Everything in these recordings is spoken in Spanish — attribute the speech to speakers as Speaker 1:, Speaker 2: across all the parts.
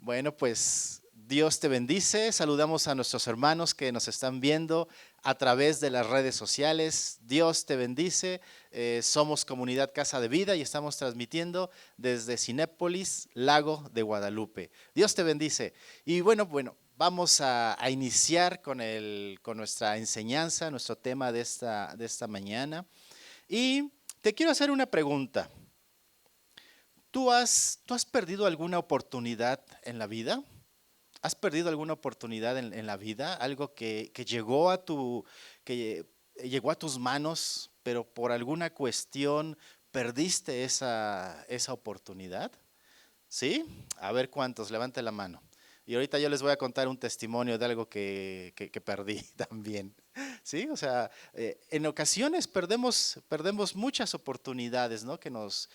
Speaker 1: Bueno, pues Dios te bendice. Saludamos a nuestros hermanos que nos están viendo a través de las redes sociales. Dios te bendice. Somos Comunidad Casa de Vida y estamos transmitiendo desde Cinépolis, Lago de Guadalupe. Dios te bendice. Y bueno, vamos a iniciar con nuestra enseñanza, nuestro tema de esta mañana. Y te quiero hacer una pregunta. ¿Tú has perdido alguna oportunidad en la vida? ¿Has perdido alguna oportunidad en la vida? Algo que que llegó a tus manos, pero por alguna cuestión perdiste esa oportunidad. ¿Sí? A ver cuántos, levante la mano. Y ahorita yo les voy a contar un testimonio de algo que perdí también. ¿Sí? O sea, en ocasiones perdemos muchas oportunidades, ¿no? Que nos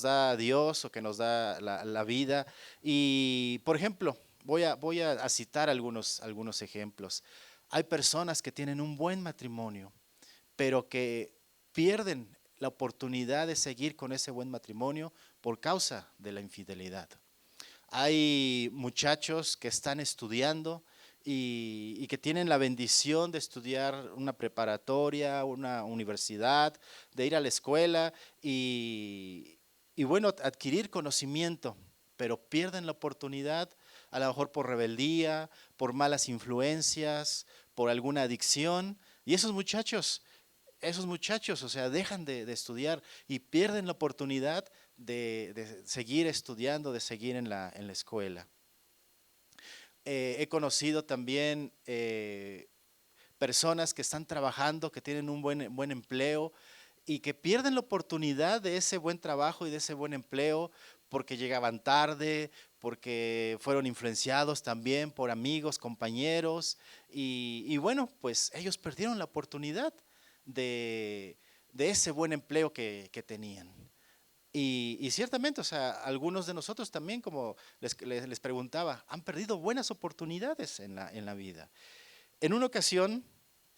Speaker 1: da Dios o que nos da la vida. Y, por ejemplo, voy a citar algunos ejemplos. Hay personas que tienen un buen matrimonio, pero que pierden la oportunidad de seguir con ese buen matrimonio por causa de la infidelidad. Hay muchachos que están estudiando y que tienen la bendición de estudiar una preparatoria, una universidad, de ir a la escuela y bueno, adquirir conocimiento, pero pierden la oportunidad, a lo mejor por rebeldía, por malas influencias, por alguna adicción. Y esos muchachos, o sea, dejan de estudiar y pierden la oportunidad de seguir estudiando, de seguir en la escuela. He conocido también personas que están trabajando, que tienen un buen empleo y que pierden la oportunidad de ese buen trabajo y de ese buen empleo porque llegaban tarde, porque fueron influenciados también por amigos, compañeros y bueno, pues ellos perdieron la oportunidad de, de ese buen empleo que tenían. Y ciertamente, o sea, algunos de nosotros también, como les preguntaba, han perdido buenas oportunidades en la vida. En una ocasión,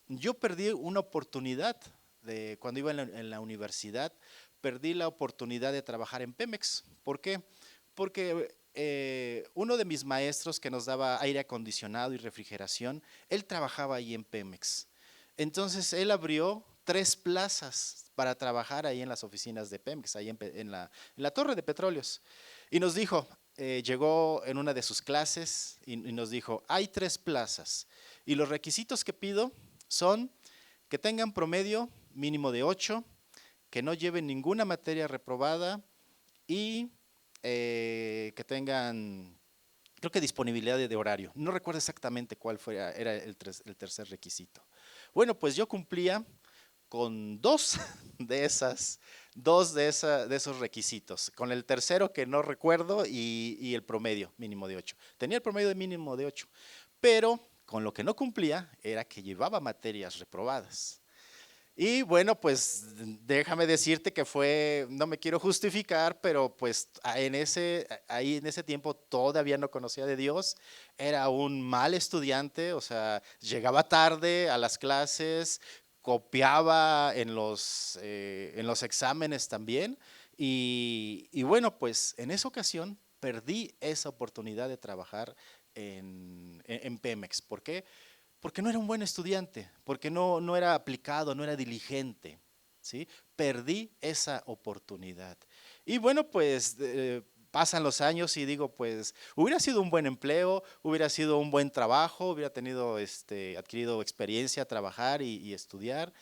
Speaker 1: yo perdí una oportunidad cuando iba en la universidad, perdí la oportunidad de trabajar en Pemex. ¿Por qué? Porque uno de mis maestros que nos daba aire acondicionado y refrigeración, él trabajaba ahí en Pemex. Entonces él abrió 3 plazas para trabajar ahí en las oficinas de Pemex, ahí en la torre de petróleos. Y nos dijo, llegó en una de sus clases y nos dijo, hay 3 plazas y los requisitos que pido son que tengan promedio mínimo de 8, que no lleven ninguna materia reprobada y que tengan, creo que disponibilidad de horario. No recuerdo exactamente cuál era el tercer requisito. Bueno, pues yo cumplía con de esas, de esos requisitos, con el tercero que no recuerdo y el promedio mínimo de 8. Tenía el promedio de mínimo de 8, pero con lo que no cumplía era que llevaba materias reprobadas. Y bueno, pues déjame decirte que no me quiero justificar, pero pues ahí en ese tiempo todavía no conocía de Dios, era un mal estudiante, o sea, llegaba tarde a las clases, copiaba en los exámenes también, y bueno, pues en esa ocasión perdí esa oportunidad de trabajar en Pemex. ¿Por qué? Porque no era un buen estudiante, porque no era aplicado, no era diligente, ¿sí? Perdí esa oportunidad. Y bueno, pues pasan los años y digo, pues hubiera sido un buen empleo, hubiera sido un buen trabajo, hubiera adquirido experiencia, trabajar y estudiar,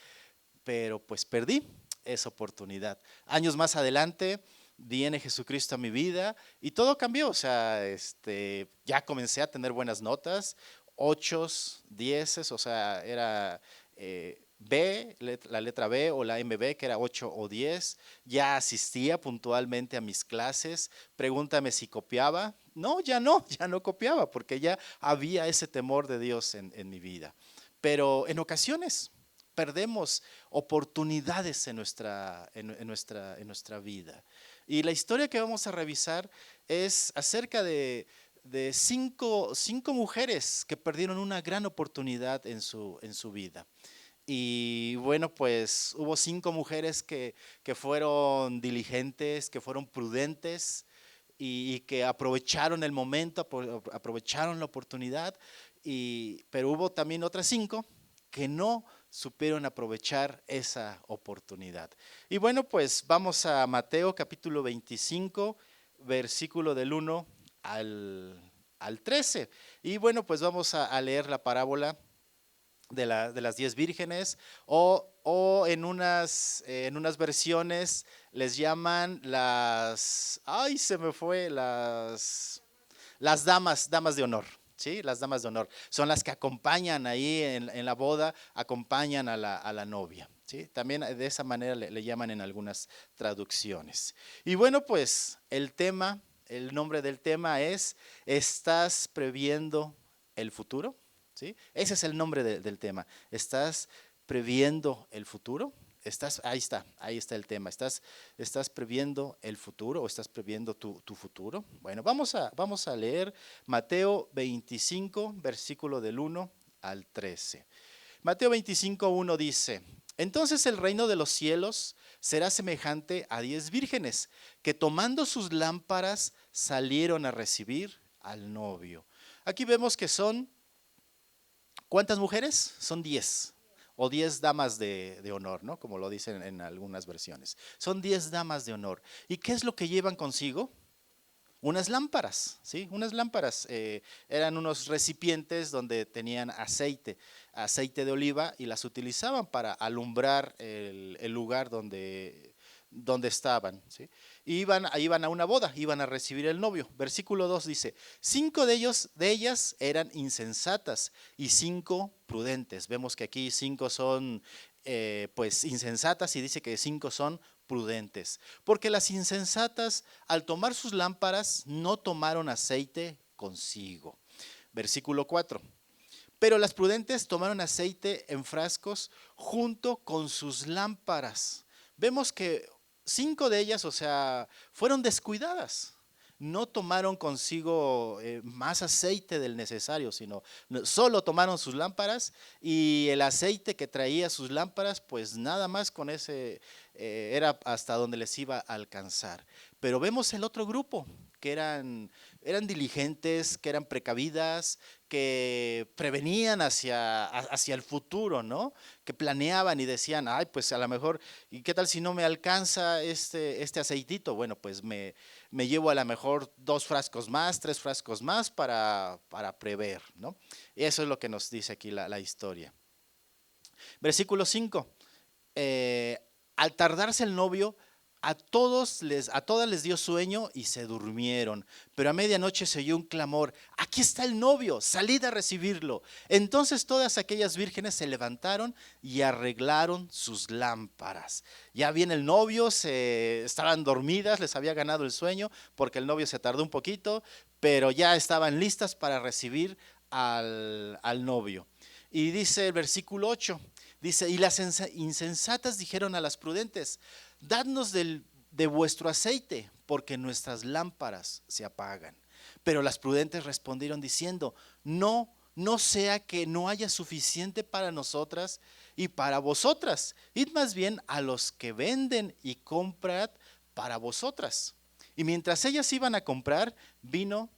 Speaker 1: pero pues perdí esa oportunidad. Años más adelante viene Jesucristo a mi vida y todo cambió, o sea, ya comencé a tener buenas notas, 8, 10, o sea, era la letra B o la MB, que era 8 o 10, ya asistía puntualmente a mis clases, pregúntame si copiaba, no, ya no copiaba, porque ya había ese temor de Dios en mi vida. Pero en ocasiones perdemos oportunidades en nuestra vida. Y la historia que vamos a revisar es acerca de cinco mujeres que perdieron una gran oportunidad en su vida. Y bueno, pues hubo 5 mujeres que fueron diligentes, que fueron prudentes, y que aprovecharon el momento, aprovecharon la oportunidad, pero hubo también otras 5 que no supieron aprovechar esa oportunidad. Y bueno, pues vamos a Mateo capítulo 25, versículo del 1 al 13. Y bueno, pues vamos a leer la parábola de las 10 vírgenes, o en unas versiones les llaman ay, se me fue, las damas de honor. ¿Sí? Las damas de honor son las que acompañan ahí en la boda, acompañan a la novia. ¿Sí? También de esa manera le llaman en algunas traducciones. Y bueno, pues el nombre del tema es: ¿estás previendo el futuro? ¿Sí? Ese es el nombre del tema. ¿Estás previendo el futuro? Ahí está el tema. ¿Estás previendo el futuro o estás previendo tu futuro? Bueno, vamos a leer Mateo 25, versículo del 1 al 13. Mateo 25, 1 dice: entonces el reino de los cielos será semejante a 10 vírgenes que tomando sus lámparas salieron a recibir al novio. Aquí vemos que son, ¿cuántas mujeres? Son 10 o 10 damas de honor, ¿no? Como lo dicen en algunas versiones. Son 10 damas de honor. ¿Y qué es lo que llevan consigo? Unas lámparas, ¿sí? Unas lámparas. Eran unos recipientes donde tenían aceite de oliva, y las utilizaban para alumbrar el lugar donde estaban, ¿sí? Iban a una boda, iban a recibir el novio. Versículo 2 dice: 5 de ellas eran insensatas y 5 prudentes. Vemos que aquí 5 son pues insensatas, y dice que 5 son prudentes. Porque las insensatas, al tomar sus lámparas, no tomaron aceite consigo. Versículo 4. Pero las prudentes tomaron aceite en frascos junto con sus lámparas. Vemos que 5 de ellas, o sea, fueron descuidadas. No tomaron consigo más aceite del necesario, sino solo tomaron sus lámparas, y el aceite que traía sus lámparas, pues nada más con ese era hasta donde les iba a alcanzar. Pero vemos el otro grupo, que eran diligentes, que eran precavidas, que prevenían hacia el futuro, ¿no? Que planeaban y decían: ay, pues a lo mejor, ¿y qué tal si no me alcanza este aceitito? Bueno, pues me llevo a lo mejor 2 frascos más, 3 frascos más para prever, ¿no? Y eso es lo que nos dice aquí la historia. Versículo 5. Al tardarse el novio, a todas les dio sueño y se durmieron. Pero a medianoche se oyó un clamor: aquí está el novio, salid a recibirlo. Entonces todas aquellas vírgenes se levantaron y arreglaron sus lámparas. Ya viene el novio, estaban dormidas, les había ganado el sueño porque el novio se tardó un poquito, pero ya estaban listas para recibir al novio. Y dice el versículo 8, dice: y las insensatas dijeron a las prudentes: dadnos de vuestro aceite, porque nuestras lámparas se apagan. Pero las prudentes respondieron diciendo: no sea que no haya suficiente para nosotras y para vosotras. Id más bien a los que venden y comprad para vosotras. Y mientras ellas iban a comprar, vino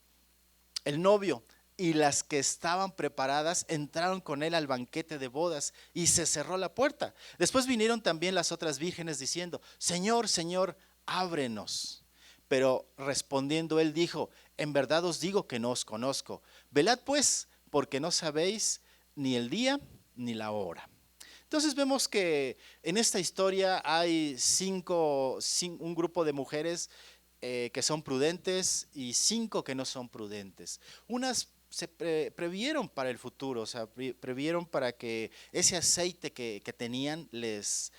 Speaker 1: el novio, y las que estaban preparadas entraron con él al banquete de bodas, y se cerró la puerta. Después vinieron también las otras vírgenes diciendo: Señor, Señor, ábrenos. Pero respondiendo él dijo: en verdad os digo que no os conozco. Velad pues, porque no sabéis ni el día ni la hora. Entonces vemos que en esta historia hay un grupo de mujeres que son prudentes, y 5 que no son prudentes. Unas se previeron para el futuro, o sea, previeron para que ese aceite que tenían les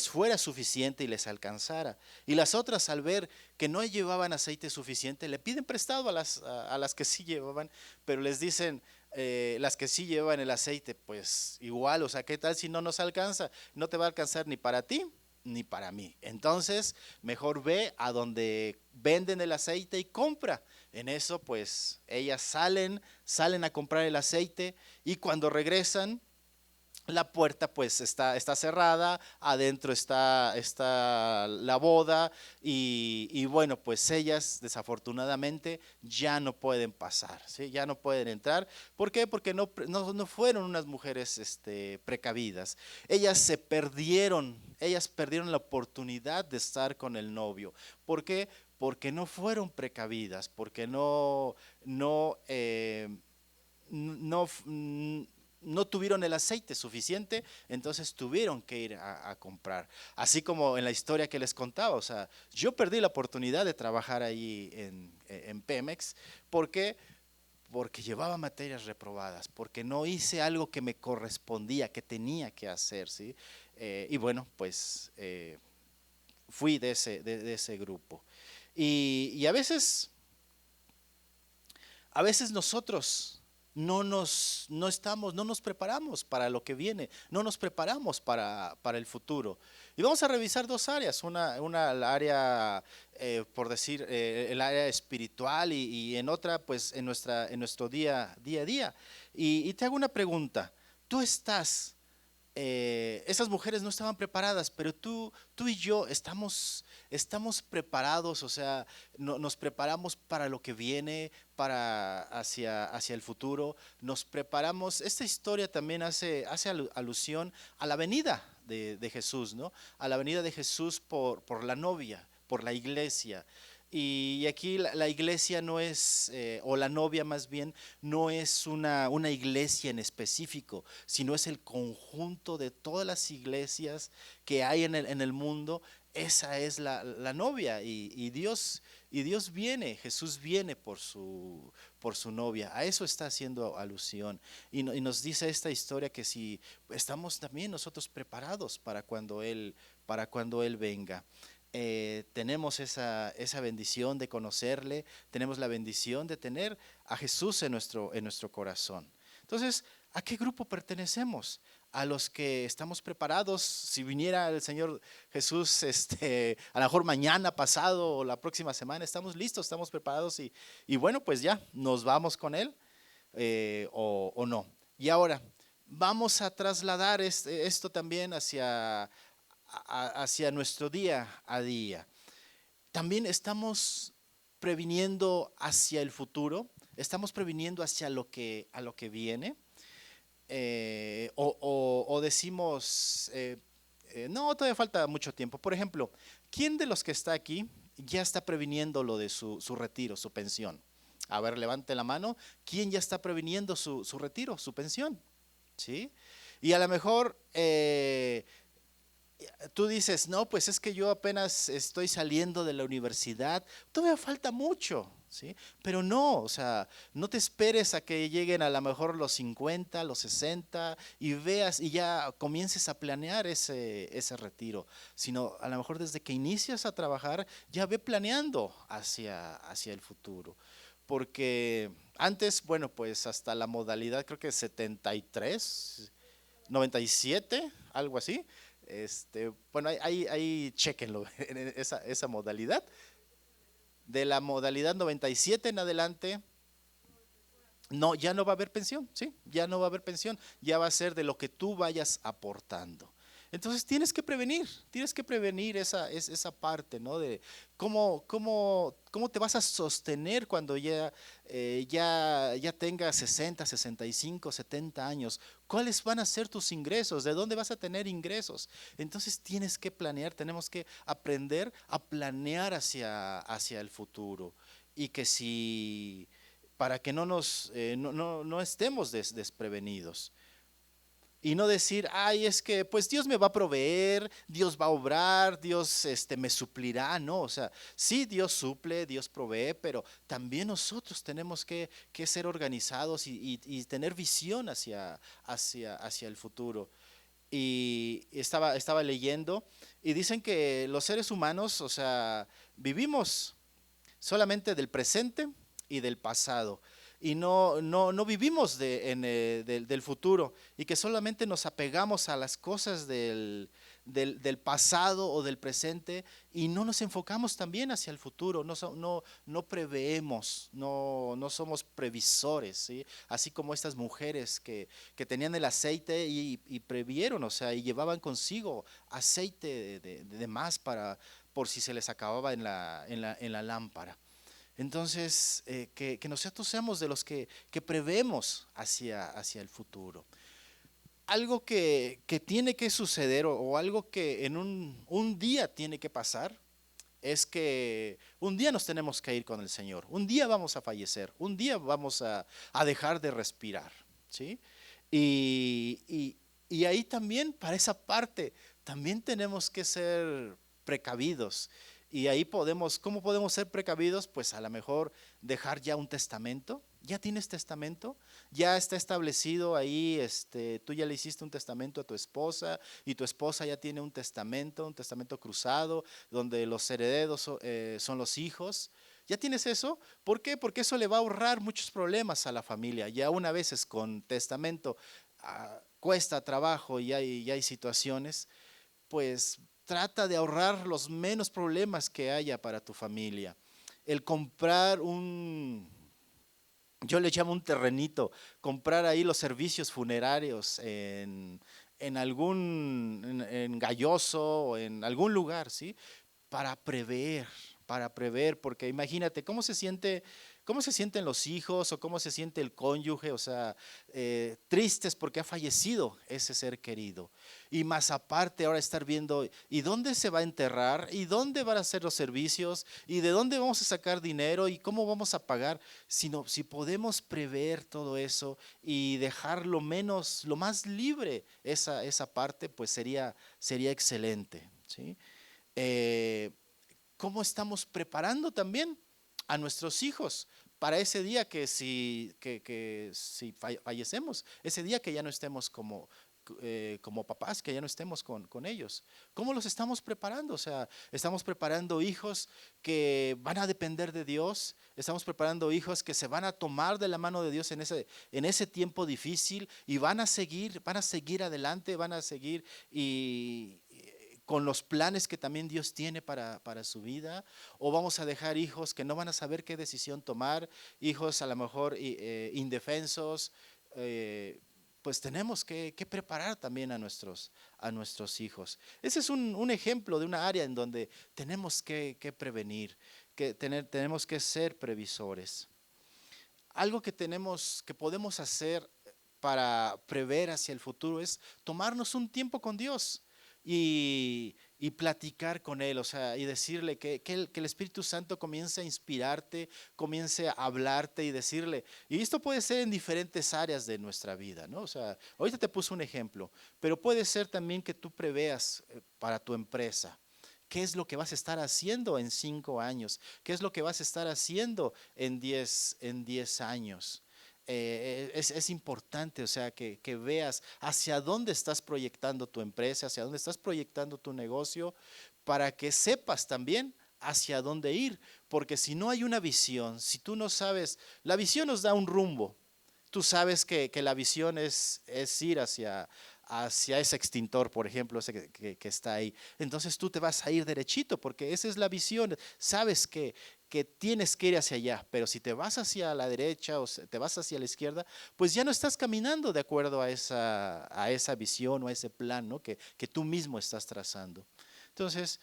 Speaker 1: fuera suficiente y les alcanzara. Y las otras, al ver que no llevaban aceite suficiente, le piden prestado a las que sí llevaban, pero les dicen, las que sí llevan el aceite, pues igual, o sea, ¿qué tal si no nos alcanza? No te va a alcanzar ni para ti ni para mí. Entonces, mejor ve a donde venden el aceite y compra. En eso, pues, ellas salen a comprar el aceite, y cuando regresan, la puerta pues está cerrada, adentro está la boda y bueno, pues ellas desafortunadamente ya no pueden pasar, ¿sí? Ya no pueden entrar. ¿Por qué? Porque no fueron unas mujeres precavidas. Ellas perdieron la oportunidad de estar con el novio. ¿Por qué? Porque no fueron precavidas, porque no, no tuvieron el aceite suficiente, entonces tuvieron que ir a comprar. Así como en la historia que les contaba, o sea, yo perdí la oportunidad de trabajar ahí en Pemex. ¿Por qué? Porque llevaba materias reprobadas, porque no hice algo que me correspondía, que tenía que hacer, ¿sí? Y bueno, pues fui de ese grupo. Y a veces nosotros no nos preparamos para lo que viene, no nos preparamos para el futuro. Y vamos a revisar dos áreas, una el área, por decir, el área espiritual y en otra, pues en nuestro día a día. Y te hago una pregunta, ¿tú estás esas mujeres no estaban preparadas, pero tú y yo estamos preparados, o sea, nos preparamos para lo que viene, hacia el futuro, nos preparamos. Esta historia también hace alusión a la venida de Jesús, ¿no? A la venida de Jesús por la novia, por la iglesia. Y aquí la iglesia no es, o la novia más bien, no es una iglesia en específico, sino es el conjunto de todas las iglesias que hay en el mundo. Esa es la novia y Dios viene, Jesús viene por su novia. A eso está haciendo alusión. Y nos dice esta historia que si estamos también nosotros preparados para cuando Él venga. Tenemos esa bendición de conocerle, tenemos la bendición de tener a Jesús en nuestro corazón. Entonces, ¿a qué grupo pertenecemos? A los que estamos preparados, si viniera el Señor Jesús, a lo mejor mañana, pasado o la próxima semana, estamos listos, estamos preparados y bueno, pues ya, nos vamos con Él, o no. Y ahora, vamos a trasladar esto también hacia nuestro día a día. También estamos previniendo hacia el futuro, estamos previniendo hacia a lo que viene, o decimos, no, todavía falta mucho tiempo. Por ejemplo, ¿quién de los que está aquí ya está previniendo lo de su retiro, su pensión? A ver, levante la mano. ¿Quién ya está previniendo su retiro, su pensión? ¿Sí? Y a lo mejor tú dices, no, pues es que yo apenas estoy saliendo de la universidad, todavía falta mucho, ¿sí? Pero no, o sea, no te esperes a que lleguen a lo mejor los 50, los 60 y veas y ya comiences a planear ese retiro, sino a lo mejor desde que inicias a trabajar ya ve planeando hacia el futuro. Porque antes, bueno, pues hasta la modalidad creo que 73, 97, algo así. Bueno, ahí chequenlo en esa modalidad. De la modalidad 97 en adelante, no, ya no va a haber pensión, ¿sí? Ya no va a haber pensión, ya va a ser de lo que tú vayas aportando. Entonces tienes que prevenir esa parte, ¿no? De cómo te vas a sostener cuando ya tengas 60, 65, 70 años. ¿Cuáles van a ser tus ingresos? ¿De dónde vas a tener ingresos? Entonces tienes que planear, tenemos que aprender a planear hacia el futuro. Y que si para que no estemos desprevenidos. Y no decir, ay, es que pues Dios me va a proveer, Dios va a obrar, Dios me suplirá. No, o sea, sí, Dios suple, Dios provee, pero también nosotros tenemos que ser organizados y tener visión hacia el futuro. Y estaba leyendo y dicen que los seres humanos, o sea, vivimos solamente del presente y del pasado. Y no vivimos del futuro y que solamente nos apegamos a las cosas del pasado o del presente y no nos enfocamos también hacia el futuro, no preveemos, no somos previsores, ¿sí? Así como estas mujeres que tenían el aceite y previeron, o sea, y llevaban consigo aceite de más por si se les acababa en la lámpara. Entonces, que nosotros seamos de los que prevemos hacia el futuro. Algo que tiene que suceder o algo que en un día tiene que pasar es que un día nos tenemos que ir con el Señor, un día vamos a fallecer, un día vamos a dejar de respirar, ¿sí? Y, y, y ahí también, para esa parte, también tenemos que ser precavidos. Y ahí ¿cómo podemos ser precavidos? Pues a lo mejor dejar ya un testamento. ¿Ya tienes testamento? Ya está establecido ahí, tú ya le hiciste un testamento a tu esposa y tu esposa ya tiene un testamento cruzado, donde los herederos son los hijos. ¿Ya tienes eso? ¿Por qué? Porque eso le va a ahorrar muchos problemas a la familia. Ya una vez es con testamento, cuesta trabajo y hay situaciones, pues trata de ahorrar los menos problemas que haya para tu familia. El comprar yo le llamo un terrenito, comprar ahí los servicios funerarios en Galloso o en algún lugar, ¿sí? Para prever, para prever, porque imagínate cómo se sienten los hijos o cómo se siente el cónyuge, o sea, tristes porque ha fallecido ese ser querido. Y más aparte ahora estar viendo, ¿y dónde se va a enterrar? ¿Y dónde van a ser los servicios? ¿Y de dónde vamos a sacar dinero? ¿Y cómo vamos a pagar? Si podemos prever todo eso y dejar lo más libre esa parte, pues sería excelente, ¿sí? Eh, ¿Cómo estamos preparando también a nuestros hijos para ese día que si fallecemos, ese día que ya no estemos como papás, que ya no estemos con ellos? ¿Cómo los estamos preparando? O sea, estamos preparando hijos que van a depender de Dios, estamos preparando hijos que se van a tomar de la mano de Dios en ese tiempo difícil y van a seguir adelante, van a seguir con los planes que también Dios tiene para su vida, o vamos a dejar hijos que no van a saber qué decisión tomar, hijos a lo mejor indefensos. eh, pues tenemos que preparar también a nuestros hijos. Ese es un ejemplo de una área en donde tenemos que prevenir, tenemos que ser previsores. Algo que podemos hacer para prever hacia el futuro es tomarnos un tiempo con Dios y platicar con Él, o sea, y decirle que el Espíritu Santo comience a inspirarte, comience a hablarte y decirle, y esto puede ser en diferentes áreas de nuestra vida, ¿no? O sea, ahorita te puse un ejemplo, pero puede ser también que tú preveas para tu empresa. ¿Qué es lo que vas a estar haciendo en 5 años? ¿Qué es lo que vas a estar haciendo en diez años? Es importante, o sea, que veas hacia dónde estás proyectando tu empresa, hacia dónde estás proyectando tu negocio, para que sepas también hacia dónde ir. Porque si no hay una visión, si tú no sabes, la visión nos da un rumbo. Tú sabes que la visión es ir hacia ese extintor, por ejemplo, ese que está ahí. Entonces tú te vas a ir derechito porque esa es la visión. Sabes que tienes que ir hacia allá, pero si te vas hacia la derecha o te vas hacia la izquierda, pues ya no estás caminando de acuerdo a esa visión o a ese plan, ¿no? que tú mismo estás trazando. Entonces,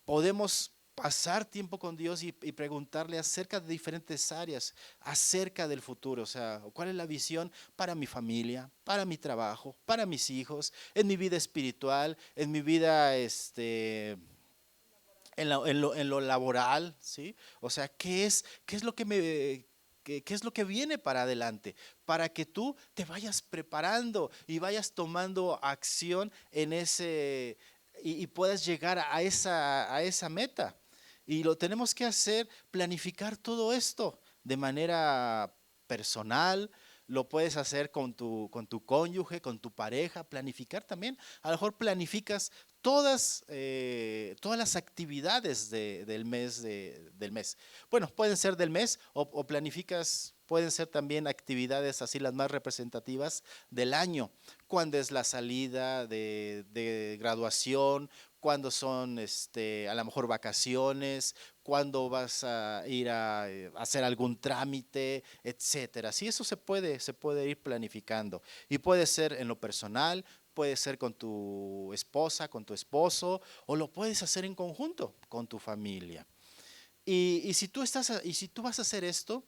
Speaker 1: podemos pasar tiempo con Dios y preguntarle acerca de diferentes áreas, acerca del futuro, o sea, cuál es la visión para mi familia, para mi trabajo, para mis hijos, en mi vida espiritual, en mi vida, en lo laboral, ¿sí? O sea, ¿qué es lo que qué es lo que viene para adelante? Para que tú te vayas preparando y vayas tomando acción y puedas llegar a esa meta. Y lo tenemos que hacer, planificar todo esto de manera personal. Lo puedes hacer con tu cónyuge, con tu pareja, planificar también. A lo mejor planificas todas las actividades del mes. Bueno, pueden ser del mes o planificas pueden ser también actividades así las más representativas del año, cuando es la salida de graduación, cuando son a lo mejor vacaciones, cuando vas a ir a hacer algún trámite, etcétera. Sí, eso se puede ir planificando y puede ser en lo personal, puede ser con tu esposa, con tu esposo, o lo puedes hacer en conjunto con tu familia. Y si tú vas a hacer esto,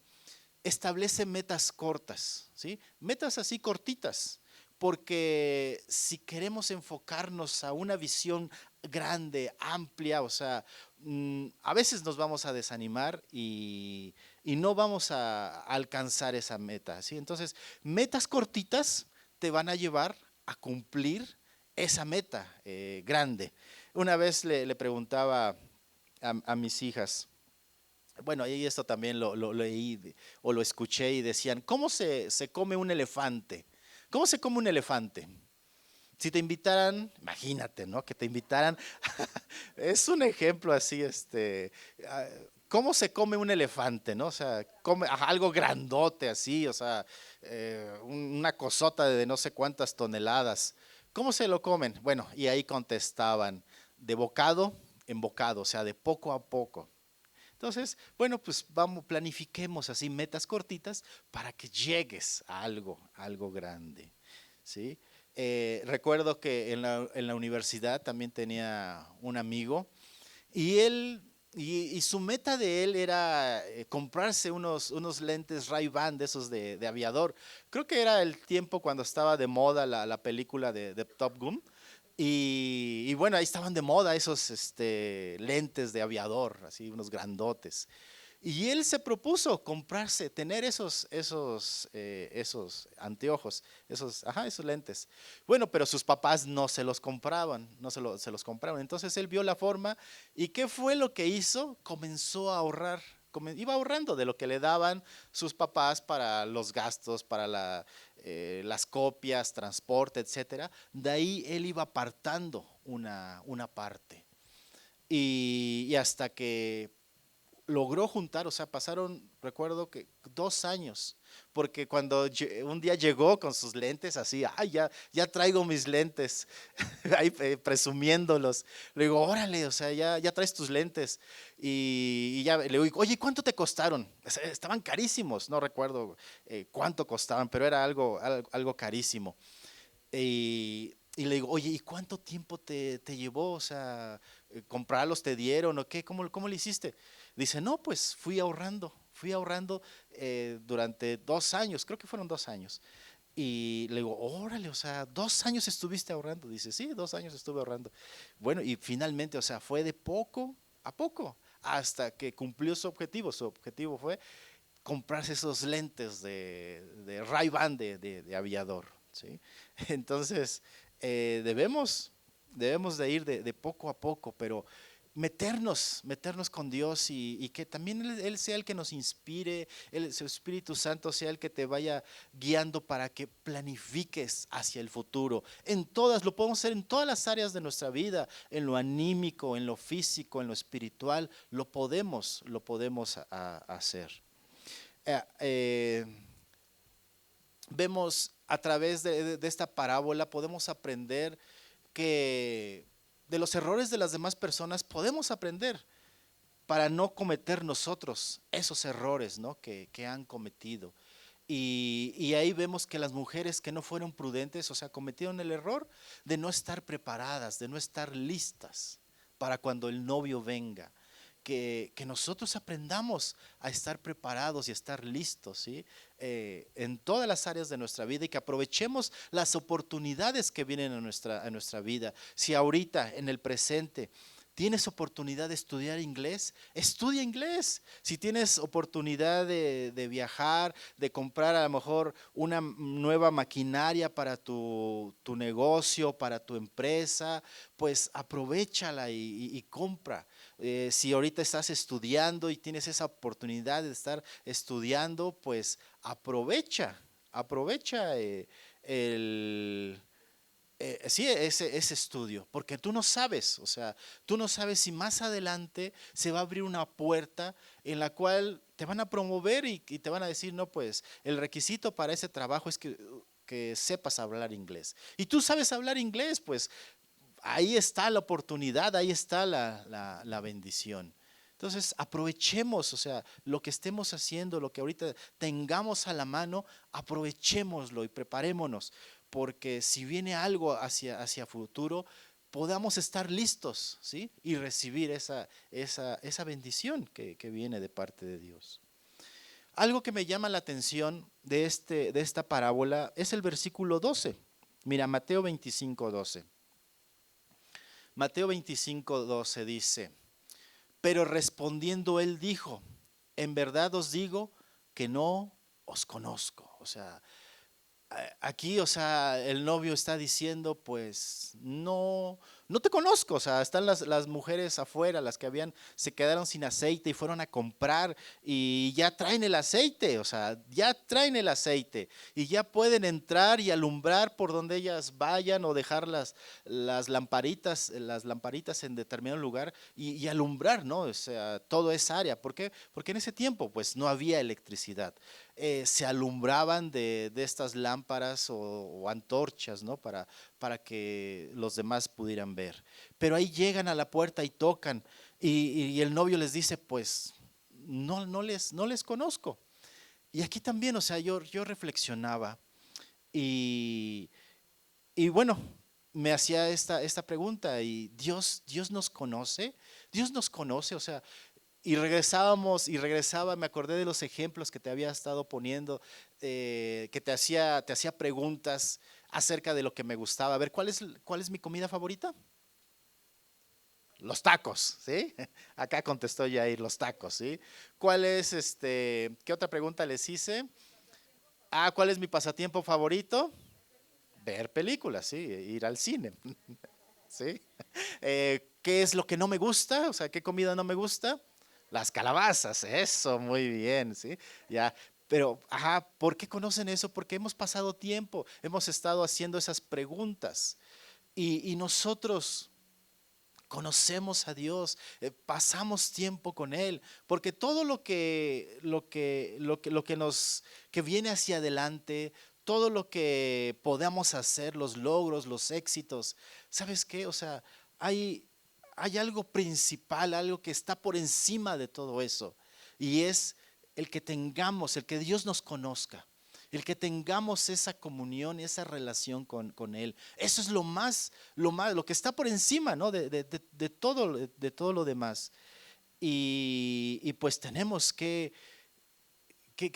Speaker 1: establece metas cortas, ¿sí? Metas así cortitas, porque si queremos enfocarnos a una visión grande, amplia, o sea, a veces nos vamos a desanimar y no vamos a alcanzar esa meta, ¿sí? Entonces, metas cortitas te van a llevar a cumplir esa meta grande. Una vez le preguntaba a mis hijas, bueno, y esto también lo leí o lo escuché y decían, ¿cómo se come un elefante? ¿Cómo se come un elefante? Si te invitaran, imagínate, ¿no? Que te invitaran, es un ejemplo así, ah, ¿cómo se come un elefante, no? O sea, come algo grandote así, o sea, una cosota de no sé cuántas toneladas. ¿Cómo se lo comen? Bueno, y ahí contestaban, de bocado en bocado, o sea, de poco a poco. Entonces, bueno, pues vamos, planifiquemos así metas cortitas para que llegues a algo grande, ¿sí? Recuerdo que en la universidad también tenía un amigo y y su meta de él era comprarse unos lentes Ray-Ban de esos de aviador. Creo que era el tiempo cuando estaba de moda la película de Top Gun. Y bueno, ahí estaban de moda esos lentes de aviador, así unos grandotes. Y él se propuso comprarse, tener esos anteojos, esos lentes. Bueno, pero sus papás no se los compraban, no se los compraban. Entonces él vio la forma y ¿qué fue lo que hizo? Comenzó a ahorrar, iba ahorrando de lo que le daban sus papás para los gastos, para las copias, transporte, etcétera. De ahí él iba apartando una parte. Y hasta que logró juntar, o sea, pasaron, recuerdo que 2 años, porque cuando un día llegó con sus lentes así, ay, ya traigo mis lentes, ahí presumiéndolos, le digo, órale, o sea, ya traes tus lentes, y ya le digo, oye, ¿cuánto te costaron? O sea, estaban carísimos, no recuerdo cuánto costaban, pero era algo carísimo. Y le digo, oye, ¿y cuánto tiempo te llevó? O sea, ¿comprarlos te dieron o qué? ¿Cómo le hiciste? Dice, no, pues fui ahorrando durante 2 años, creo que fueron 2 años. Y le digo, órale, o sea, 2 años estuviste ahorrando. Dice, sí, 2 años estuve ahorrando. Bueno, y finalmente, o sea, fue de poco a poco hasta que cumplió su objetivo. Su objetivo fue comprarse esos lentes de Ray-Ban de aviador, ¿sí? Entonces, debemos de ir de poco a poco, pero meternos con Dios y que también Él sea el que nos inspire, su Espíritu Santo sea el que te vaya guiando para que planifiques hacia el futuro. Lo podemos hacer en todas las áreas de nuestra vida, en lo anímico, en lo físico, en lo espiritual, lo podemos hacer. Eh, eh, Vemos a través de esta parábola, podemos aprender que de los errores de las demás personas podemos aprender para no cometer nosotros esos errores, ¿no? que han cometido. Y ahí vemos que las mujeres que no fueron prudentes, o sea, cometieron el error de no estar preparadas, de no estar listas para cuando el novio venga. Que nosotros aprendamos a estar preparados y a estar listos, ¿sí? En todas las áreas de nuestra vida y que aprovechemos las oportunidades que vienen a nuestra vida. Si ahorita, en el presente, tienes oportunidad de estudiar inglés, estudia inglés. Si tienes oportunidad de viajar, de comprar a lo mejor una nueva maquinaria para tu negocio, para tu empresa, pues aprovechala y compra. Si ahorita estás estudiando y tienes esa oportunidad de estar estudiando, pues aprovecha el, sí, ese estudio, porque tú no sabes, o sea, tú no sabes si más adelante se va a abrir una puerta en la cual te van a promover y te van a decir, no, pues el requisito para ese trabajo es que sepas hablar inglés. Y tú sabes hablar inglés, pues ahí está la oportunidad, ahí está la bendición. Entonces, aprovechemos, o sea, lo que estemos haciendo, lo que ahorita tengamos a la mano, aprovechémoslo y preparémonos, porque si viene algo hacia futuro, podamos estar listos, ¿sí? Y recibir esa bendición que viene de parte de Dios. Algo que me llama la atención de esta parábola es el versículo 12. Mira, Mateo 25:12. Mateo 25:12 dice, pero respondiendo él dijo, en verdad os digo que no os conozco. O sea, aquí, o sea, el novio está diciendo, pues, no te conozco. O sea, están las mujeres afuera, las que se quedaron sin aceite y fueron a comprar y ya traen el aceite, o sea, ya traen el aceite y ya pueden entrar y alumbrar por donde ellas vayan o dejar las lamparitas en determinado lugar y alumbrar, ¿no? O sea, todo esa área. ¿Por qué? Porque en ese tiempo, pues, no había electricidad. Se alumbraban de estas lámparas o antorchas, ¿no? Para que los demás pudieran ver. Pero ahí llegan a la puerta y tocan y el novio les dice, pues no les conozco. Y aquí también, o sea, yo reflexionaba y, y bueno, me hacía esta pregunta y Dios nos conoce, o sea, y regresaba, me acordé de los ejemplos que te había estado poniendo, que te hacía preguntas acerca de lo que me gustaba. A ver, ¿cuál es mi comida favorita? Los tacos, ¿sí? Acá contestó Jair, los tacos, ¿sí? ¿Qué otra pregunta les hice? ¿Cuál es mi pasatiempo favorito? Ver películas, sí, ir al cine, ¿sí? ¿Qué es lo que no me gusta? O sea, ¿qué comida no me gusta? Las calabazas, eso, muy bien, ¿sí? Ya, pero, ¿por qué conocen eso? Porque hemos pasado tiempo, hemos estado haciendo esas preguntas y nosotros conocemos a Dios, pasamos tiempo con Él, porque todo lo que viene hacia adelante, todo lo que podamos hacer, los logros, los éxitos, ¿sabes qué? O sea, hay algo principal, algo que está por encima de todo eso, y es el que Dios nos conozca. El que tengamos esa comunión, esa relación con Él. Eso es lo que está por encima, ¿no? De todo lo demás. Y pues tenemos que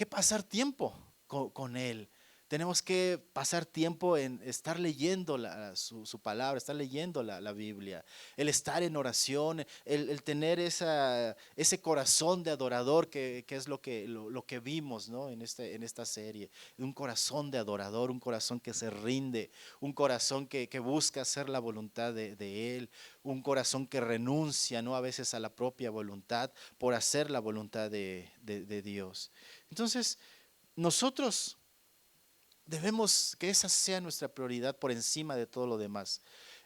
Speaker 1: pasar tiempo con Él. Tenemos que pasar tiempo en estar leyendo su palabra, estar leyendo la Biblia, el estar en oración, el tener ese corazón de adorador que es lo que vimos, ¿no? en esta serie. Un corazón de adorador, un corazón que se rinde, un corazón que busca hacer la voluntad de Él, un corazón que renuncia, ¿no? A veces a la propia voluntad por hacer la voluntad de Dios. Entonces, nosotros debemos que esa sea nuestra prioridad por encima de todo lo demás.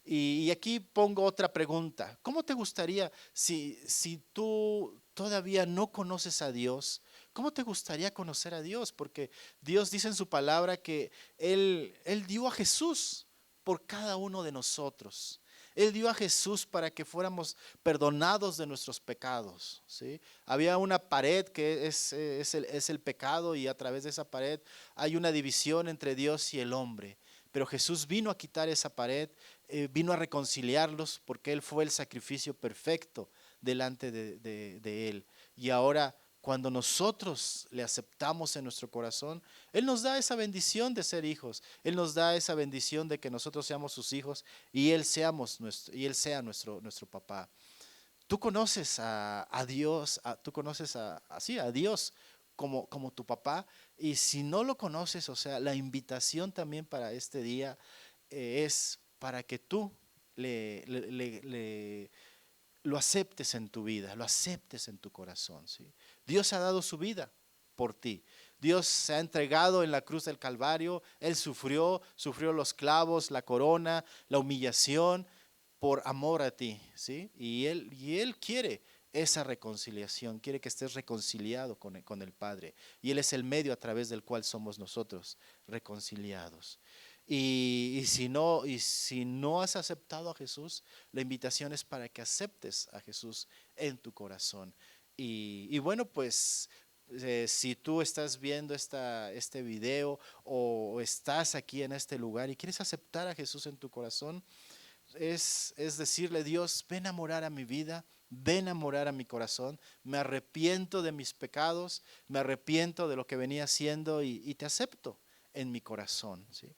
Speaker 1: Y aquí pongo otra pregunta. ¿Cómo te gustaría, si tú todavía no conoces a Dios, cómo te gustaría conocer a Dios? Porque Dios dice en su palabra que Él dio a Jesús por cada uno de nosotros. Él dio a Jesús para que fuéramos perdonados de nuestros pecados, ¿sí? Había una pared que es el pecado y a través de esa pared hay una división entre Dios y el hombre. Pero Jesús vino a quitar esa pared, vino a reconciliarlos porque Él fue el sacrificio perfecto delante de Él. Y ahora, cuando nosotros le aceptamos en nuestro corazón, Él nos da esa bendición de ser hijos. Él nos da esa bendición de que nosotros seamos sus hijos y Él sea nuestro papá. Tú conoces a Dios, tú conoces a Dios como tu papá, y si no lo conoces, o sea, la invitación también para este día es para que tú lo aceptes en tu vida, lo aceptes en tu corazón, ¿sí? Dios ha dado su vida por ti. Dios se ha entregado en la cruz del Calvario, Él sufrió los clavos, la corona, la humillación por amor a ti, ¿sí? Y él quiere esa reconciliación, quiere que estés reconciliado con el Padre. Y Él es el medio a través del cual somos nosotros reconciliados. Y si no has aceptado a Jesús, la invitación es para que aceptes a Jesús en tu corazón. Y bueno, pues si tú estás viendo este video o estás aquí en este lugar y quieres aceptar a Jesús en tu corazón, es decirle: Dios, ven a morar a mi vida, ven a morar a mi corazón, me arrepiento de mis pecados, me arrepiento de lo que venía haciendo y te acepto en mi corazón, ¿sí?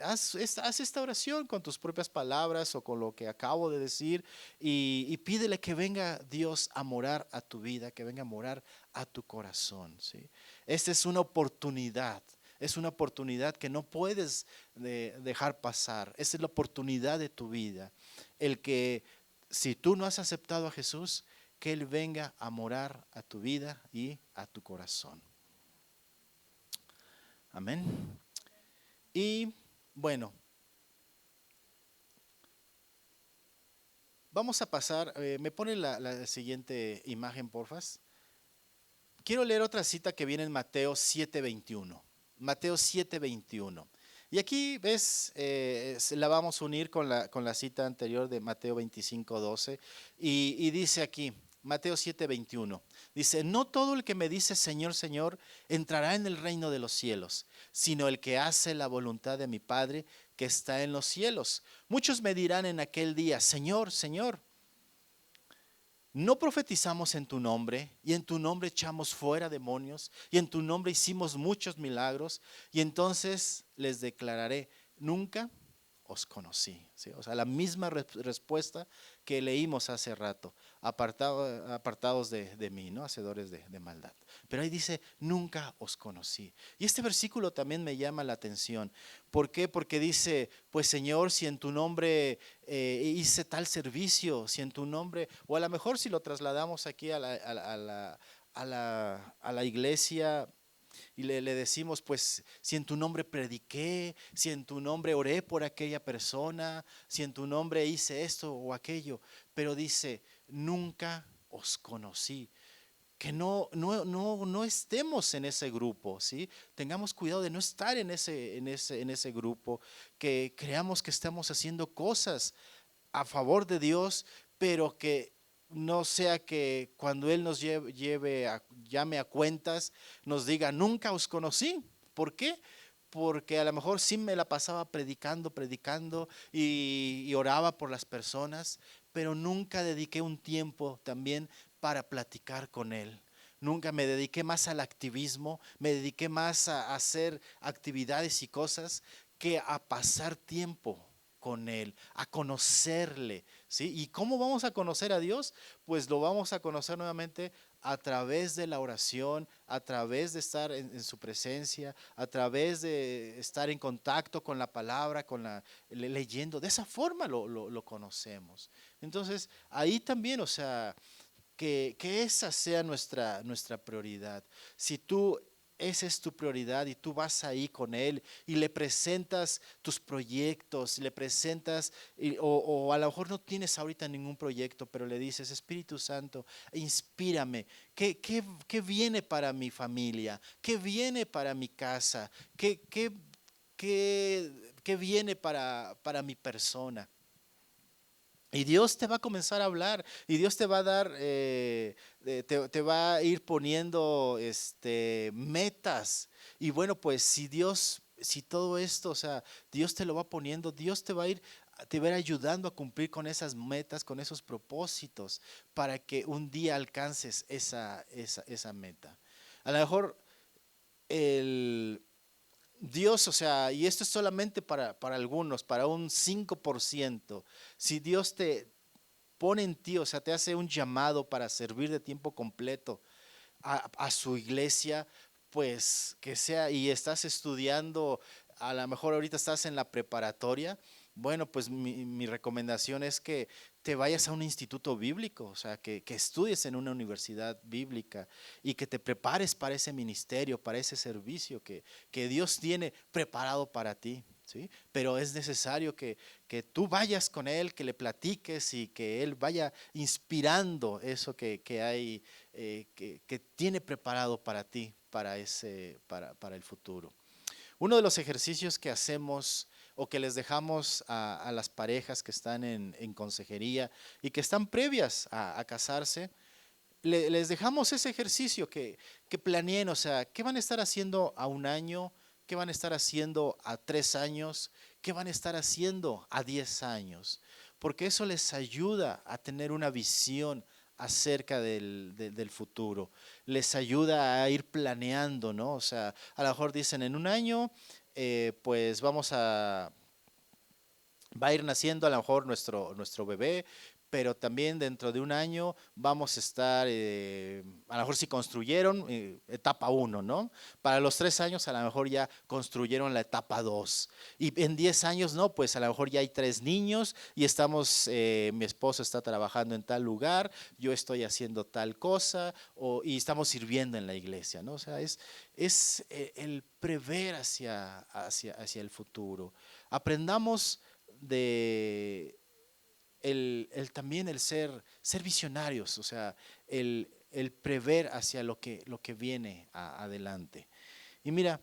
Speaker 1: Haz esta oración con tus propias palabras o con lo que acabo de decir y pídele que venga Dios a morar a tu vida, que venga a morar a tu corazón, ¿sí? Esta es una oportunidad. Es una oportunidad que no puedes dejar pasar. Esa es la oportunidad de tu vida. El que si tú no has aceptado a Jesús, que Él venga a morar a tu vida y a tu corazón. Amén. Y bueno, vamos a pasar. ¿Me pone la siguiente imagen, porfas? Quiero leer otra cita que viene en Mateo 7:21. Mateo 7:21. Y aquí ves, la vamos a unir con la cita anterior de Mateo 25:12. Y dice aquí, Mateo 7:21. Dice: no todo el que me dice Señor, Señor, entrará en el reino de los cielos, sino el que hace la voluntad de mi Padre que está en los cielos. Muchos me dirán en aquel día: Señor, Señor, ¿no profetizamos en tu nombre, y en tu nombre echamos fuera demonios, y en tu nombre hicimos muchos milagros? Y entonces les declararé: nunca os conocí, ¿sí? O sea, la misma respuesta que leímos hace rato: apartados de mí, ¿no? Hacedores de maldad. Pero ahí dice: nunca os conocí. Y este versículo también me llama la atención. ¿Por qué? Porque dice: pues Señor, si en tu nombre hice tal servicio, si en tu nombre, o a lo mejor si lo trasladamos aquí a la iglesia, y le decimos: pues si en tu nombre prediqué, si en tu nombre oré por aquella persona, si en tu nombre hice esto o aquello. Pero dice: nunca os conocí. Que no estemos en ese grupo, ¿sí? Tengamos cuidado de no estar en ese grupo, que creamos que estamos haciendo cosas a favor de Dios, pero que no sea que cuando Él nos llame a cuentas, nos diga: nunca os conocí. ¿Por qué? Porque a lo mejor sí me la pasaba predicando y oraba por las personas, pero nunca dediqué un tiempo también para platicar con Él. Nunca me dediqué más al activismo, me dediqué más a hacer actividades y cosas que a pasar tiempo con Él, a conocerle, ¿sí? ¿Y cómo vamos a conocer a Dios? Pues lo vamos a conocer nuevamente a través de la oración, a través de estar en su presencia, a través de estar en contacto con la palabra, leyendo. De esa forma lo conocemos. Entonces, ahí también, o sea, que esa sea nuestra prioridad. Si esa es tu prioridad y tú vas ahí con Él y le presentas tus proyectos, le presentas, o a lo mejor no tienes ahorita ningún proyecto, pero le dices: Espíritu Santo, inspírame. ¿Qué viene para mi familia? ¿Qué viene para mi casa? ¿Qué viene para mi persona? Y Dios te va a comenzar a hablar y Dios te va a dar, te va a ir poniendo metas. Y bueno, pues si todo esto, o sea, Dios te lo va poniendo, Dios te va a ir ayudando a cumplir con esas metas, con esos propósitos, para que un día alcances esa meta. A lo mejor el Dios, o sea, y esto es solamente para algunos, para un 5%. Si Dios te pone en ti, o sea, te hace un llamado para servir de tiempo completo a su iglesia, pues que sea, y estás estudiando, a lo mejor ahorita estás en la preparatoria. Bueno, pues mi recomendación es que te vayas a un instituto bíblico, o sea, que estudies en una universidad bíblica y que te prepares para ese ministerio, para ese servicio que Dios tiene preparado para ti, ¿sí? Pero es necesario que tú vayas con Él, que le platiques y que Él vaya inspirando eso que hay, que tiene preparado para ti, para el futuro. Uno de los ejercicios que hacemos o que les dejamos a las parejas que están en consejería y que están previas a casarse, les dejamos ese ejercicio que planeen, o sea, qué van a estar haciendo a un año, qué van a estar haciendo a 3 años, qué van a estar haciendo a 10 años, porque eso les ayuda a tener una visión acerca del futuro, les ayuda a ir planeando, ¿no? O sea, a lo mejor dicen en un año, pues va a ir naciendo a lo mejor nuestro bebé, pero también dentro de un año vamos a estar, a lo mejor si construyeron etapa 1, ¿no? Para los 3 años a lo mejor ya construyeron la etapa 2. Y en 10 años, no, pues a lo mejor ya hay 3 niños y estamos, mi esposo está trabajando en tal lugar, yo estoy haciendo tal cosa, y estamos sirviendo en la iglesia, ¿no? O sea, es el prever hacia el futuro. Aprendamos de también el ser visionarios, o sea, el prever hacia lo que viene adelante. Y mira,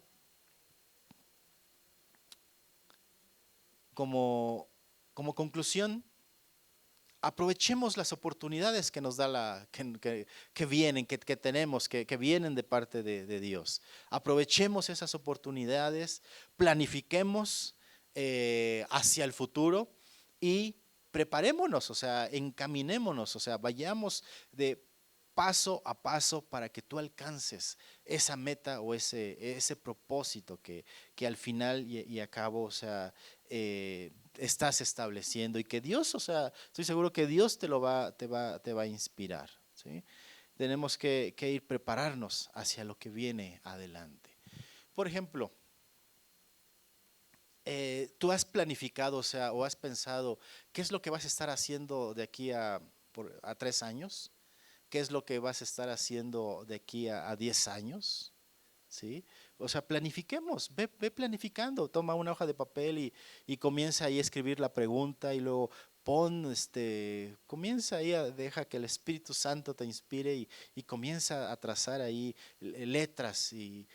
Speaker 1: como conclusión, aprovechemos las oportunidades que nos da que vienen, que tenemos, que vienen de parte de Dios. Aprovechemos esas oportunidades, planifiquemos hacia el futuro y preparémonos, o sea, encaminémonos, o sea, vayamos de paso a paso para que tú alcances esa meta o ese propósito que al final y a cabo, o sea, estás estableciendo y que Dios, o sea, estoy seguro que Dios te va a inspirar, ¿sí? Tenemos que ir prepararnos hacia lo que viene adelante. Por ejemplo, tú has planificado, o sea, o has pensado, ¿qué es lo que vas a estar haciendo de aquí a 3 años? ¿Qué es lo que vas a estar haciendo de aquí a 10 años? ¿Sí? O sea, planifiquemos, ve planificando, toma una hoja de papel y comienza ahí a escribir la pregunta y luego comienza ahí, deja que el Espíritu Santo te inspire y comienza a trazar ahí letras y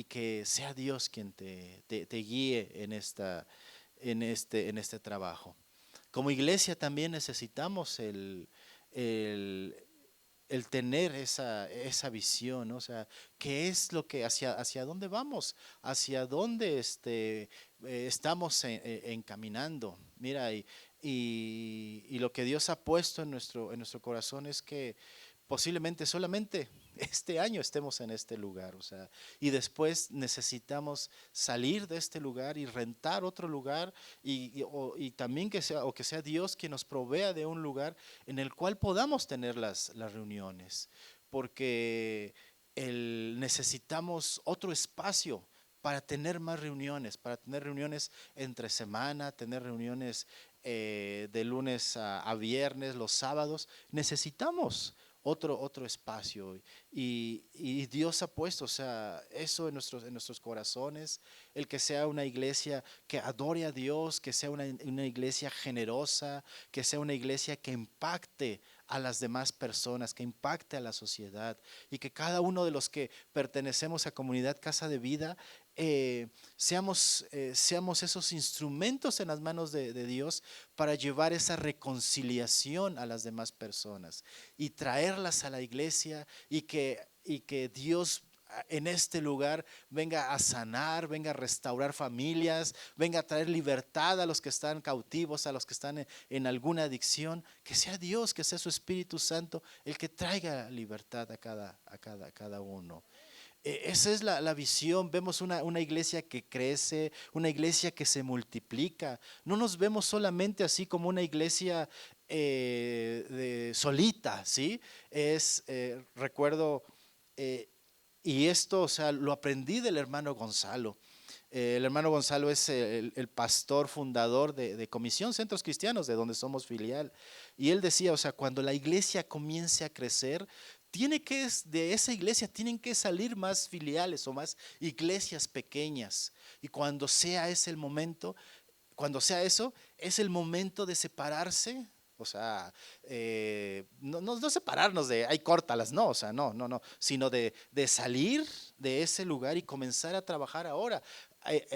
Speaker 1: que sea Dios quien te guíe en este trabajo. Como iglesia también necesitamos el, el tener esa visión, ¿no? O sea, ¿qué es lo que, hacia dónde vamos? ¿Hacia dónde estamos encaminando? Mira, y lo que Dios ha puesto en nuestro corazón es que posiblemente solamente este año estemos en este lugar, o sea, y después necesitamos salir de este lugar y rentar otro lugar y también que sea Dios quien nos provea de un lugar en el cual podamos tener las reuniones, porque necesitamos otro espacio para tener reuniones entre semana, tener reuniones de lunes a viernes, los sábados. Necesitamos otro espacio y Dios ha puesto, o sea, eso en nuestros corazones, el que sea una iglesia que adore a Dios, que sea una iglesia generosa, que sea una iglesia que impacte a las demás personas, que impacte a la sociedad y que cada uno de los que pertenecemos a Comunidad Casa de Vida seamos esos instrumentos en las manos de Dios para llevar esa reconciliación a las demás personas y traerlas a la iglesia y que Dios en este lugar venga a sanar, venga a restaurar familias, venga a traer libertad a los que están cautivos, a los que están en alguna adicción. Que sea Dios, que sea su Espíritu Santo el que traiga libertad a cada uno. Esa es la visión. Vemos una iglesia que crece, una iglesia que se multiplica. No nos vemos solamente así como una iglesia solita, ¿sí? Recuerdo, y esto, o sea, lo aprendí del hermano Gonzalo. El hermano Gonzalo es el pastor fundador de Comisión Centros Cristianos, de donde somos filial. Y él decía, o sea, cuando la iglesia comience a crecer, de esa iglesia tienen que salir más filiales o más iglesias pequeñas. Y cuando sea ese el momento, cuando sea eso, es el momento de separarse. O sea, no separarnos de, ay, córtalas, no, o sea, no, sino de salir de ese lugar y comenzar a trabajar ahora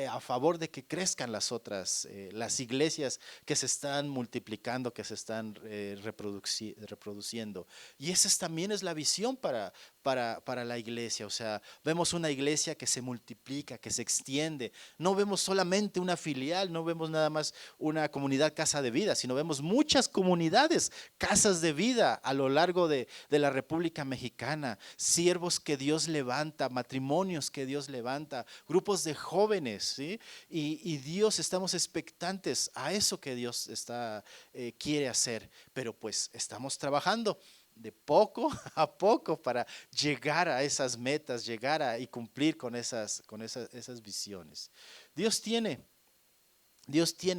Speaker 1: a favor de que crezcan las otras, las iglesias que se están multiplicando, que se están reproduciendo. Y esa también es la visión para la iglesia. O sea, vemos una iglesia que se multiplica, que se extiende. No vemos solamente una filial, no vemos nada más una comunidad casa de vida, sino vemos muchas comunidades, casas de vida a lo largo de la República Mexicana, siervos que Dios levanta, matrimonios que Dios levanta, grupos de jóvenes, ¿sí? Y Dios, estamos expectantes a eso que Dios quiere hacer, pero pues estamos trabajando de poco a poco para llegar a esas metas, y cumplir con esas visiones. Dios tiene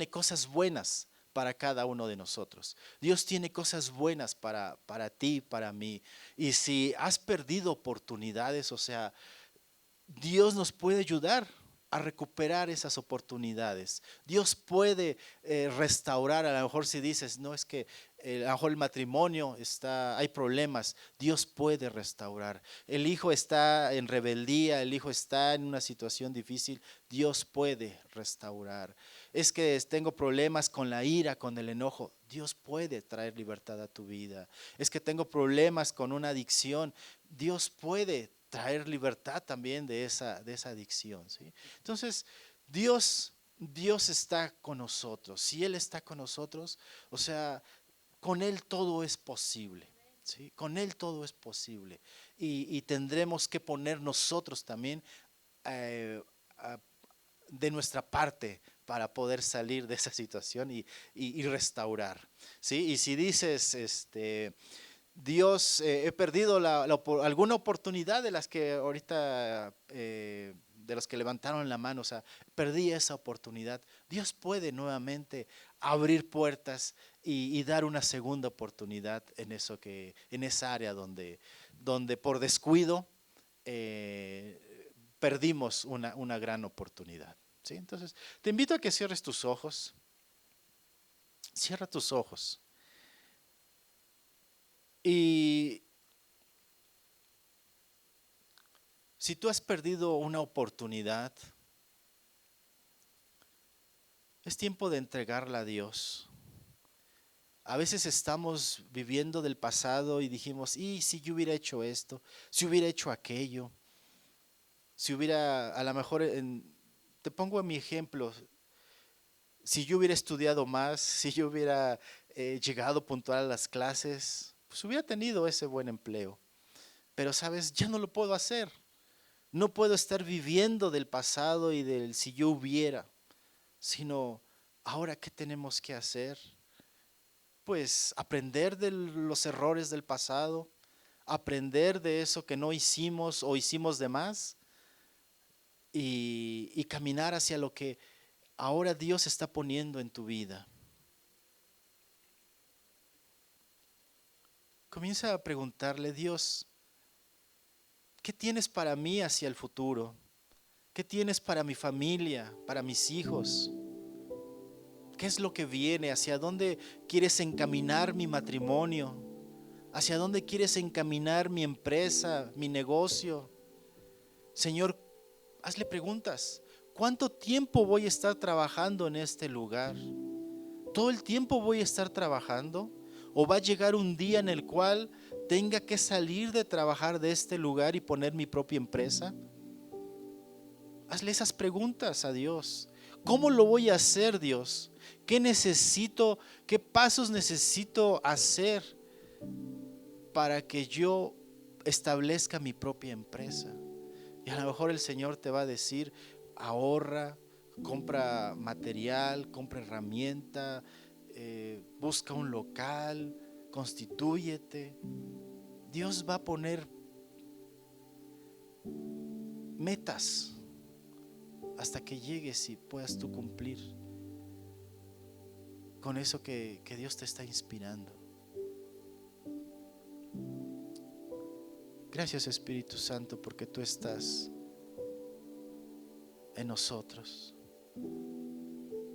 Speaker 1: cosas buenas para cada uno de nosotros. Dios tiene cosas buenas para ti, para mí. Y si has perdido oportunidades, o sea, Dios nos puede ayudar a recuperar esas oportunidades. Dios puede restaurar. A lo mejor si dices, no, es que a lo mejor el matrimonio hay problemas, Dios puede restaurar. El hijo está en rebeldía, el hijo está en una situación difícil, Dios puede restaurar. Es que tengo problemas con la ira, con el enojo, Dios puede traer libertad a tu vida. Es que tengo problemas con una adicción, Dios puede traer libertad también de esa adicción, ¿sí? Entonces, Dios está con nosotros. Si Él está con nosotros, o sea, con Él todo es posible, ¿sí? Con Él todo es posible. Y tendremos que poner nosotros también eh, a- de nuestra parte para poder salir de esa situación y restaurar, ¿sí? Y si dices, Dios, he perdido alguna oportunidad de las que ahorita, de los que levantaron la mano, o sea, perdí esa oportunidad. Dios puede nuevamente abrir puertas y dar una segunda oportunidad en esa área donde por descuido perdimos una gran oportunidad, ¿sí? Entonces, te invito a que cierres tus ojos, cierra tus ojos y si tú has perdido una oportunidad, es tiempo de entregarla a Dios. A veces estamos viviendo del pasado y dijimos, y si yo hubiera hecho esto, si hubiera hecho aquello, si hubiera, a lo mejor, te pongo mi ejemplo, si yo hubiera estudiado más, si yo hubiera llegado puntual a las clases, pues hubiera tenido ese buen empleo. Pero sabes, ya no lo puedo hacer. No puedo estar viviendo del pasado y del si yo hubiera, sino ahora qué tenemos que hacer. Pues aprender de los errores del pasado, aprender de eso que no hicimos o hicimos de más y caminar hacia lo que ahora Dios está poniendo en tu vida. Comienza a preguntarle, Dios, ¿qué tienes para mí hacia el futuro? ¿Qué tienes para mi familia, para mis hijos? ¿Qué es lo que viene? ¿Hacia dónde quieres encaminar mi matrimonio? ¿Hacia dónde quieres encaminar mi empresa, mi negocio? Señor, hazle preguntas. ¿Cuánto tiempo voy a estar trabajando en este lugar? ¿Todo el tiempo voy a estar trabajando? ¿O va a llegar un día en el cual tenga que salir de trabajar de este lugar y poner mi propia empresa? Hazle esas preguntas a Dios. ¿Cómo lo voy a hacer, Dios? ¿Qué necesito? ¿Qué pasos necesito hacer para que yo establezca mi propia empresa? Y a lo mejor el Señor te va a decir, ahorra, compra material, compra herramienta, busca un local, constitúyete. Dios va a poner metas hasta que llegues y puedas tú cumplir con eso que Dios te está inspirando. Gracias, Espíritu Santo, porque tú estás en nosotros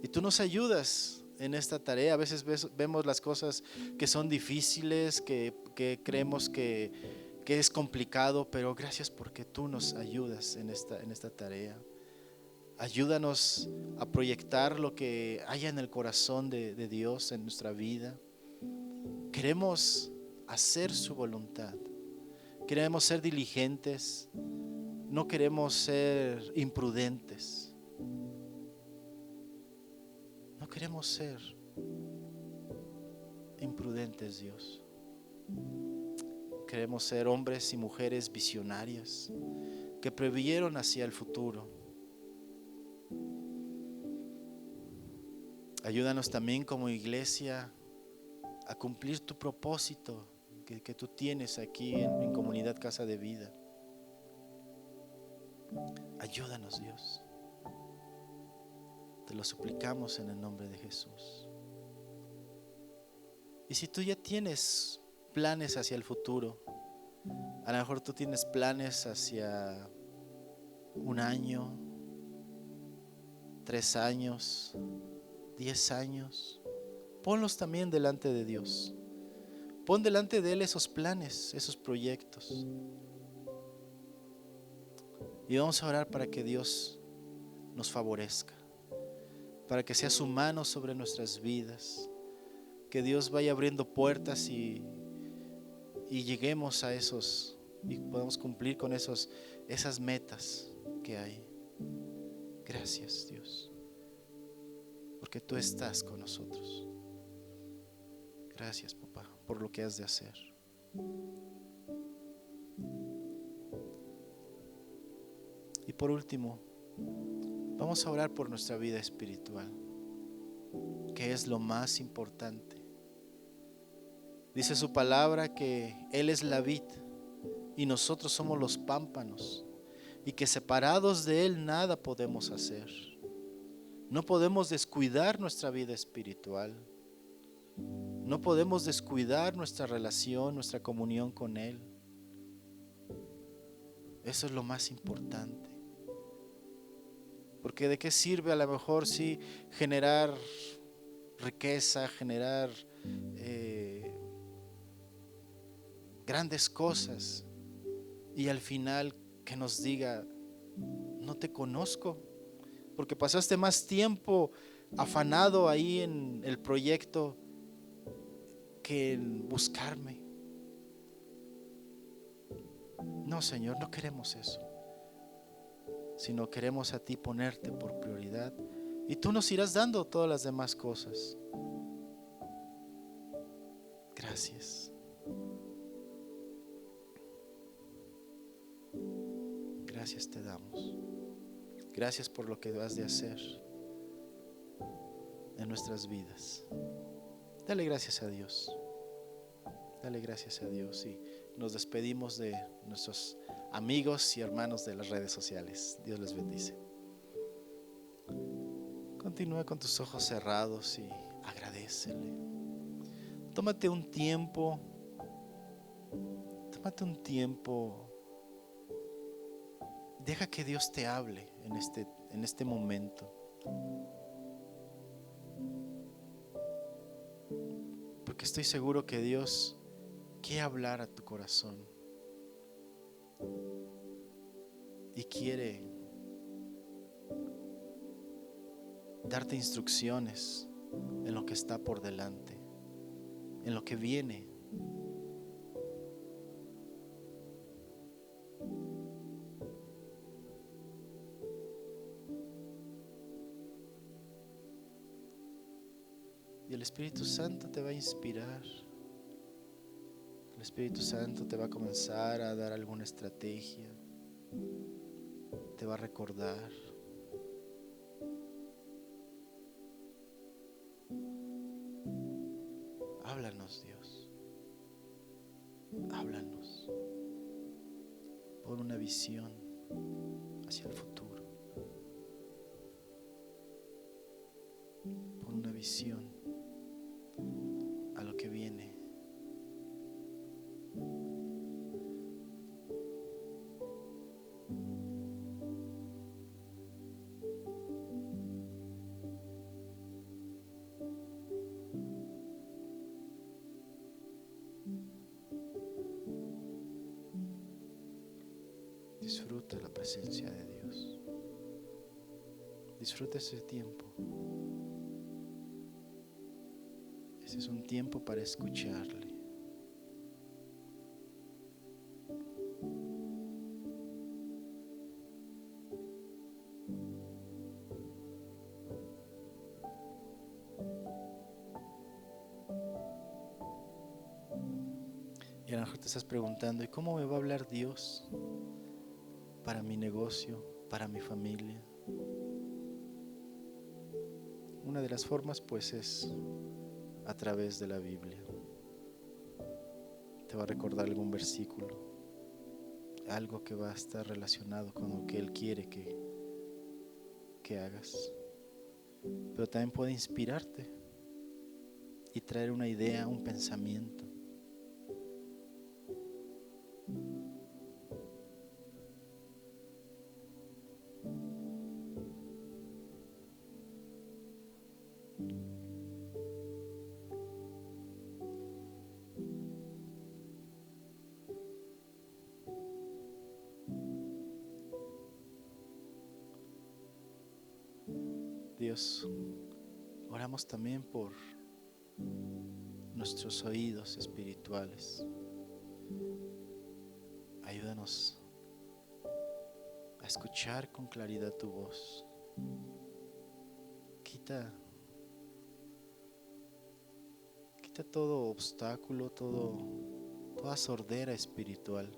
Speaker 1: y tú nos ayudas en esta tarea. A veces vemos las cosas que son difíciles, que creemos que es complicado, pero gracias porque tú nos ayudas en esta tarea. Ayúdanos a proyectar lo que haya en el corazón de Dios en nuestra vida. Queremos hacer su voluntad. Queremos ser diligentes. No queremos ser imprudentes. No queremos ser imprudentes, Dios. Queremos ser hombres y mujeres visionarias que previeron hacia el futuro. Ayúdanos también como iglesia a cumplir tu propósito que tú tienes aquí en Comunidad Casa de Vida. Ayúdanos, Dios. Te lo suplicamos en el nombre de Jesús. Y si tú ya tienes planes hacia el futuro, a lo mejor tú tienes planes hacia 1 año, 3 años, 10 años, ponlos también delante de Dios. Pon delante de Él esos planes, esos proyectos. Y vamos a orar para que Dios nos favorezca, para que sea su mano sobre nuestras vidas, que Dios vaya abriendo puertas y lleguemos a esos y podamos cumplir con esas metas que hay. Gracias, Dios, porque tú estás con nosotros. Gracias, papá, por lo que has de hacer. Y por último, vamos a orar por nuestra vida espiritual, que es lo más importante. Dice su palabra que Él es la vid y nosotros somos los pámpanos, y que separados de Él nada podemos hacer. No podemos descuidar nuestra vida espiritual. No podemos descuidar nuestra relación, nuestra comunión con Él. Eso es lo más importante. Porque de qué sirve a lo mejor sí generar riqueza, generar grandes cosas, y al final que nos diga: no te conozco, porque pasaste más tiempo afanado ahí en el proyecto que en buscarme. No, Señor, no queremos eso, sino queremos a ti ponerte por prioridad, y tú nos irás dando todas las demás cosas. Gracias. Gracias te damos. Gracias por lo que has de hacer en nuestras vidas. Dale gracias a Dios. Dale gracias a Dios. Y nos despedimos de nuestros amigos y hermanos de las redes sociales. Dios les bendice. Continúa con tus ojos cerrados y agradécele. Tómate un tiempo. Deja que Dios te hable en este momento. Porque estoy seguro que Dios quiere hablar a tu corazón y quiere darte instrucciones en lo que está por delante, en lo que viene. Y el Espíritu Santo te va a inspirar. El Espíritu Santo te va a comenzar a dar alguna estrategia. Te va a recordar. Háblanos, Dios. Háblanos. Pon una visión hacia el futuro. visión a lo que viene. Disfruta la presencia de Dios. Disfruta ese tiempo. Ese es un tiempo para escucharle. Y a lo mejor te estás preguntando, ¿y cómo me va a hablar Dios para mi negocio, para mi familia? Una de las formas pues es a través de la Biblia. Te va a recordar algún versículo, algo que va a estar relacionado con lo que Él quiere que hagas. Pero también puede inspirarte y traer una idea, un pensamiento. Dios, oramos también por nuestros oídos espirituales. Ayúdanos a escuchar con claridad tu voz. Quita todo obstáculo, toda sordera espiritual.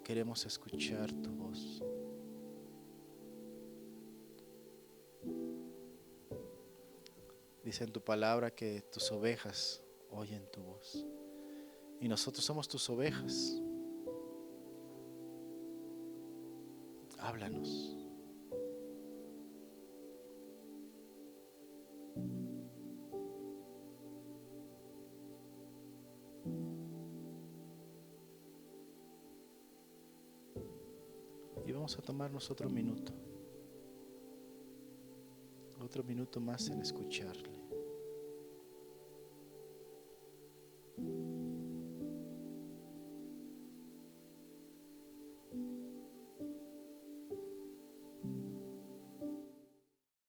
Speaker 1: Queremos escuchar tu voz. Dice en tu palabra que tus ovejas oyen tu voz. Y nosotros somos tus ovejas. Háblanos. Y vamos a tomarnos otro minuto más en escucharle.